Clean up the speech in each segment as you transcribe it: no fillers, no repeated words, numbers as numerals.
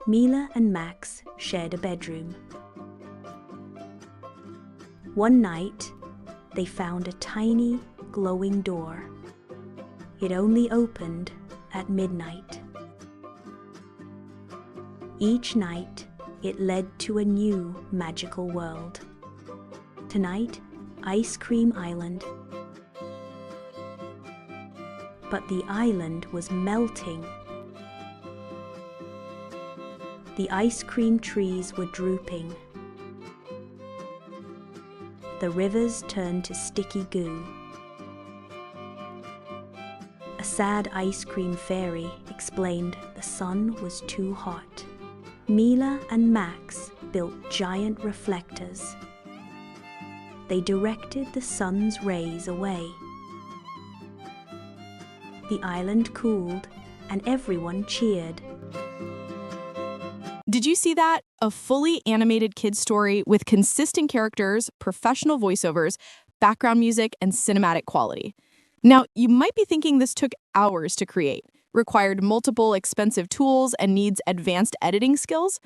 Mila and Max shared a bedroom. One night, they found a tiny, glowing door. It only opened at midnight. Each night, it led to a new magical world. Tonight, Ice Cream Island. But the island was melting. The ice cream trees were drooping. The rivers turned to sticky goo. A sad ice cream fairy explained the sun was too hot. Mila and Max built giant reflectors. They directed the sun's rays away. The island cooled, and everyone cheered. Did you see that? A fully animated kids story with consistent characters, professional voiceovers, background music, and cinematic quality. Now, you might be thinking this took hours to create, required multiple expensive tools, and needs advanced editing skills.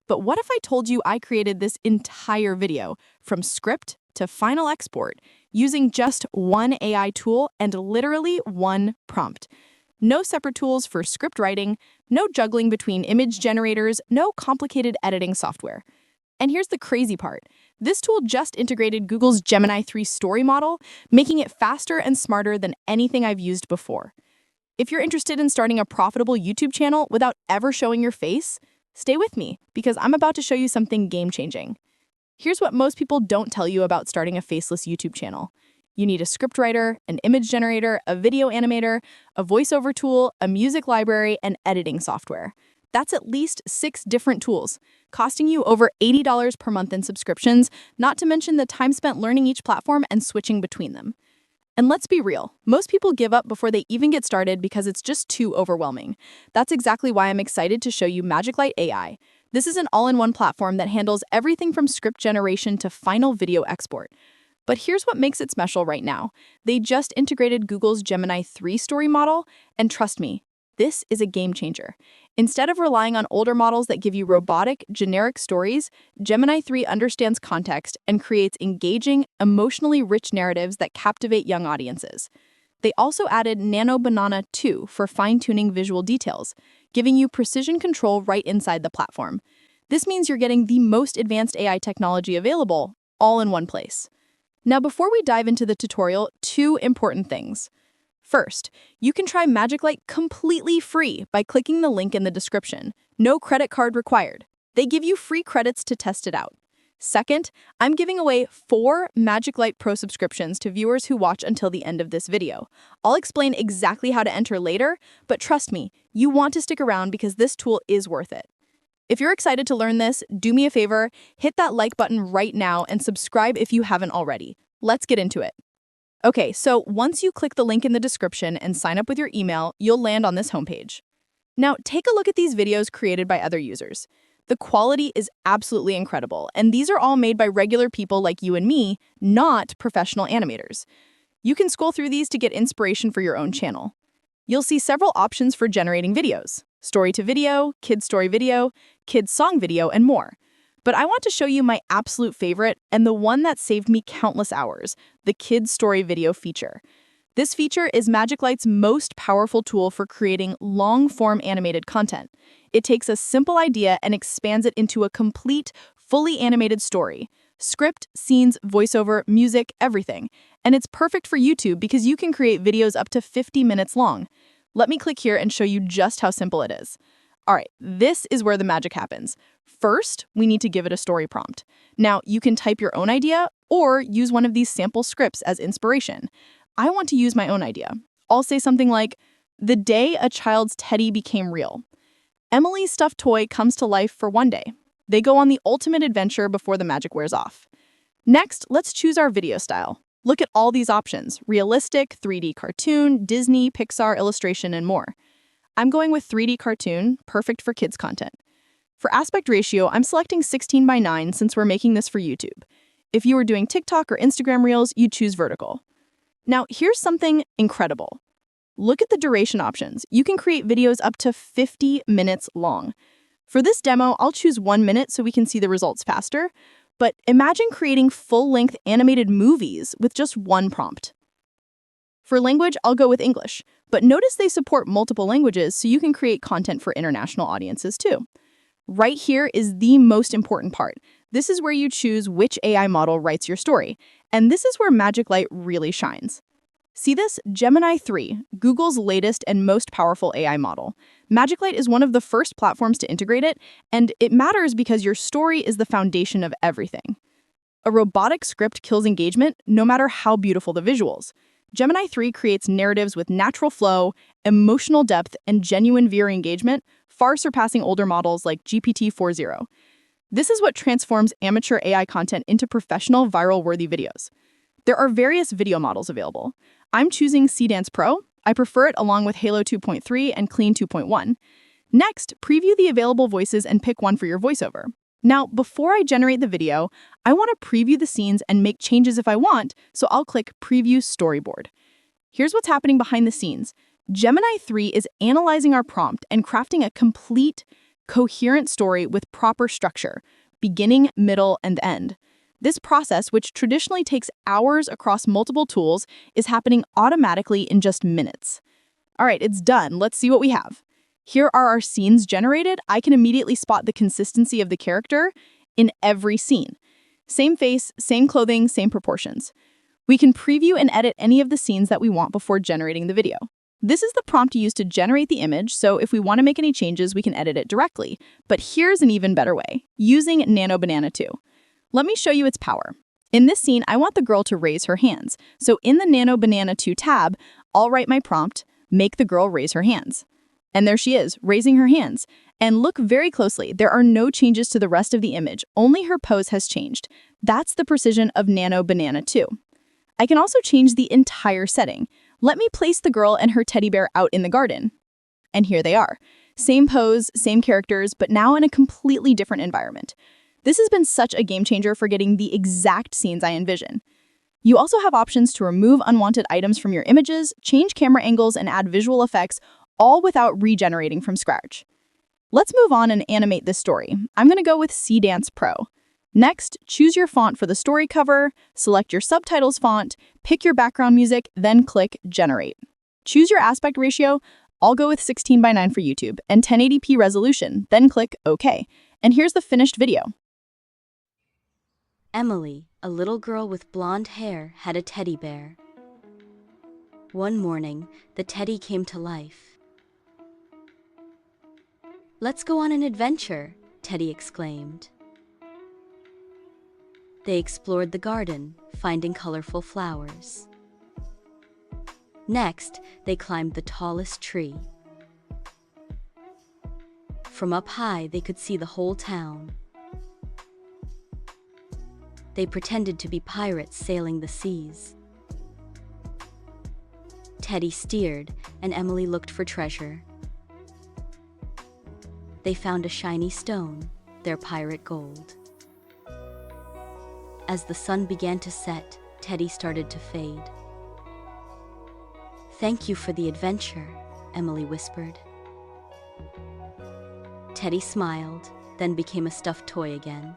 But what if I told you I created this entire video, from script to final export, using just one AI tool and literally one prompt? No separate tools for script writing, no juggling between image generators, no complicated editing software. And here's the crazy part. This tool just integrated Google's Gemini 3 story model, making it faster and smarter than anything I've used before. If you're interested in starting a profitable YouTube channel without ever showing your face, stay with me because I'm about to show you something game-changing. Here's what most people don't tell you about starting a faceless YouTube channel. You need a scriptwriter, an image generator, a video animator, a voiceover tool, a music library, and editing software. That's at least 6 different tools, costing you over $80 per month in subscriptions, not to mention the time spent learning each platform and switching between them. And let's be real, most people give up before they even get started because it's just too overwhelming. That's exactly why I'm excited to show you MagicLight AI. This is an all-in-one platform that handles everything from script generation to final video export. But here's what makes it special right now. They just integrated Google's Gemini 3 story model, and trust me, this is a game changer. Instead of relying on older models that give you robotic, generic stories, Gemini 3 understands context and creates engaging, emotionally rich narratives that captivate young audiences. They also added Nano Banana 2 for fine-tuning visual details, giving you precision control right inside the platform. This means you're getting the most advanced AI technology available, all in one place. Now, before we dive into the tutorial, 2 important things. First, you can try MagicLight completely free by clicking the link in the description. No credit card required. They give you free credits to test it out. Second, I'm giving away 4 MagicLight Pro subscriptions to viewers who watch until the end of this video. I'll explain exactly how to enter later, but trust me, you want to stick around because this tool is worth it. If you're excited to learn this, do me a favor, hit that like button right now and subscribe if you haven't already. Let's get into it. Okay, so once you click the link in the description and sign up with your email, you'll land on this homepage. Now, take a look at these videos created by other users. The quality is absolutely incredible, and these are all made by regular people like you and me, not professional animators. You can scroll through these to get inspiration for your own channel. You'll see several options for generating videos: story to video, kids story video, kids song video, and more. But I want to show you my absolute favorite and the one that saved me countless hours, the kids story video feature. This feature is MagicLight's most powerful tool for creating long-form animated content. It takes a simple idea and expands it into a complete, fully animated story. Script, scenes, voiceover, music, everything. And it's perfect for YouTube because you can create videos up to 50 minutes long. Let me click here and show you just how simple it is. All right, this is where the magic happens. First, we need to give it a story prompt. Now, you can type your own idea or use one of these sample scripts as inspiration. I want to use my own idea. I'll say something like, "The day a child's teddy became real. Emily's stuffed toy comes to life for one day. They go on the ultimate adventure before the magic wears off." Next, let's choose our video style. Look at all these options: realistic, 3D cartoon, Disney, Pixar, illustration, and more. I'm going with 3D cartoon, perfect for kids content. For aspect ratio, I'm selecting 16:9 since we're making this for YouTube. If you were doing TikTok or Instagram Reels, you'd choose vertical. Now, here's something incredible. Look at the duration options. You can create videos up to 50 minutes long. For this demo, I'll choose 1 minute so we can see the results faster. But imagine creating full-length animated movies with just one prompt. For language, I'll go with English, but notice they support multiple languages so you can create content for international audiences too. Right here is the most important part. This is where you choose which AI model writes your story, and this is where MagicLight really shines. See this? Gemini 3, Google's latest and most powerful AI model. MagicLight is one of the first platforms to integrate it, and it matters because your story is the foundation of everything. A robotic script kills engagement no matter how beautiful the visuals. Gemini 3 creates narratives with natural flow, emotional depth, and genuine viewer engagement, far surpassing older models like GPT-4o. This is what transforms amateur AI content into professional, viral-worthy videos. There are various video models available. I'm choosing Seedance Pro. I prefer it along with Hailuo 2.3 and Kling 2.1. Next, preview the available voices and pick one for your voiceover. Now, before I generate the video, I want to preview the scenes and make changes if I want, so I'll click Preview Storyboard. Here's what's happening behind the scenes. Gemini 3 is analyzing our prompt and crafting a complete, coherent story with proper structure, beginning, middle, and end. This process, which traditionally takes hours across multiple tools, is happening automatically in just minutes. All right, it's done. Let's see what we have. Here are our scenes generated. I can immediately spot the consistency of the character in every scene. Same face, same clothing, same proportions. We can preview and edit any of the scenes that we want before generating the video. This is the prompt used to generate the image, so if we want to make any changes, we can edit it directly. But here's an even better way, using Nano Banana 2. Let me show you its power. In this scene, I want the girl to raise her hands. So in the Nano Banana 2 tab, I'll write my prompt, make the girl raise her hands. And there she is, raising her hands. And look very closely, there are no changes to the rest of the image, only her pose has changed. That's the precision of Nano Banana 2. I can also change the entire setting. Let me place the girl and her teddy bear out in the garden. And here they are. Same pose, same characters, but now in a completely different environment. This has been such a game changer for getting the exact scenes I envision. You also have options to remove unwanted items from your images, change camera angles, and add visual effects, all without regenerating from scratch. Let's move on and animate this story. I'm going to go with Seedance Pro. Next, choose your font for the story cover, select your subtitles font, pick your background music, then click Generate. Choose your aspect ratio. I'll go with 16:9 for YouTube and 1080p resolution, then click OK. And here's the finished video. Emily, a little girl with blonde hair, had a teddy bear. One morning, the teddy came to life. "Let's go on an adventure," Teddy exclaimed. They explored the garden, finding colorful flowers. Next, they climbed the tallest tree. From up high, they could see the whole town. They pretended to be pirates sailing the seas. Teddy steered, and Emily looked for treasure. They found a shiny stone, their pirate gold. As the sun began to set, Teddy started to fade. "Thank you for the adventure," Emily whispered. Teddy smiled, then became a stuffed toy again.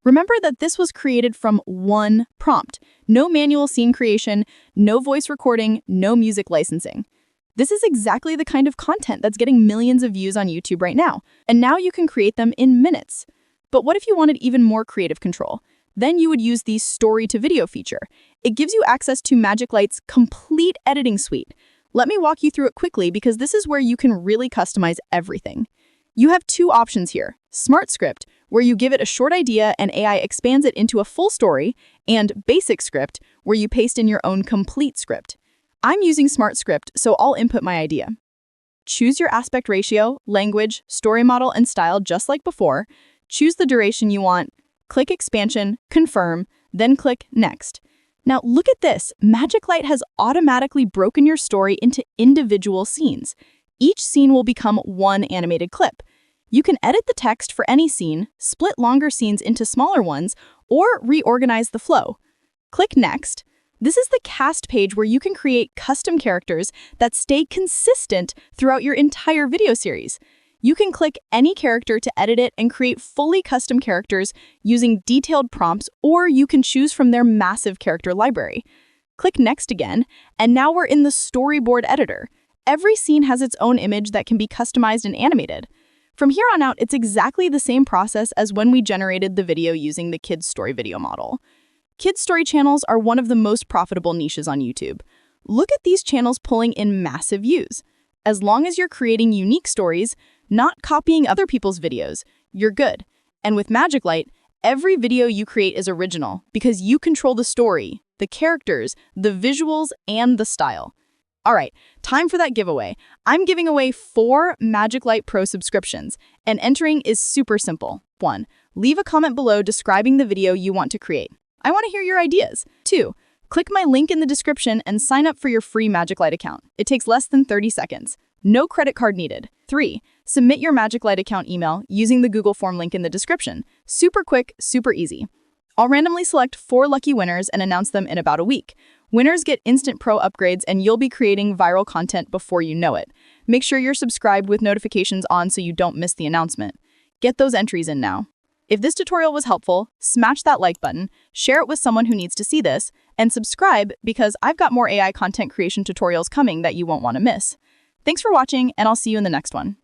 Remember that this was created from one prompt. No manual scene creation, no voice recording, no music licensing. This is exactly the kind of content that's getting millions of views on YouTube right now. And now you can create them in minutes. But what if you wanted even more creative control? Then you would use the story to video feature. It gives you access to MagicLight's complete editing suite. Let me walk you through it quickly because this is where you can really customize everything. You have two options here: Smart Script, where you give it a short idea and AI expands it into a full story, and Basic Script, where you paste in your own complete script. I'm using Smart Script, so I'll input my idea. Choose your aspect ratio, language, story model, and style just like before. Choose the duration you want, click Expansion, Confirm, then click Next. Now look at this, MagicLight has automatically broken your story into individual scenes. Each scene will become one animated clip. You can edit the text for any scene, split longer scenes into smaller ones, or reorganize the flow. Click Next. This is the cast page where you can create custom characters that stay consistent throughout your entire video series. You can click any character to edit it and create fully custom characters using detailed prompts, or you can choose from their massive character library. Click Next again, and now we're in the storyboard editor. Every scene has its own image that can be customized and animated. From here on out, it's exactly the same process as when we generated the video using the Kids Story video model. Kids Story channels are one of the most profitable niches on YouTube. Look at these channels pulling in massive views. As long as you're creating unique stories, not copying other people's videos, you're good. And with MagicLight, every video you create is original because you control the story, the characters, the visuals, and the style. All right, time for that giveaway. I'm giving away 4 MagicLight Pro subscriptions, and entering is super simple. 1. Leave a comment below describing the video you want to create. I want to hear your ideas. 2. Click my link in the description and sign up for your free MagicLight account. It takes less than 30 seconds. No credit card needed. 3. Submit your MagicLight account email using the Google form link in the description. Super quick, super easy. I'll randomly select 4 lucky winners and announce them in about a week. Winners get instant pro upgrades, and you'll be creating viral content before you know it. Make sure you're subscribed with notifications on so you don't miss the announcement. Get those entries in now. If this tutorial was helpful, smash that like button, share it with someone who needs to see this, and subscribe because I've got more AI content creation tutorials coming that you won't want to miss. Thanks for watching, and I'll see you in the next one.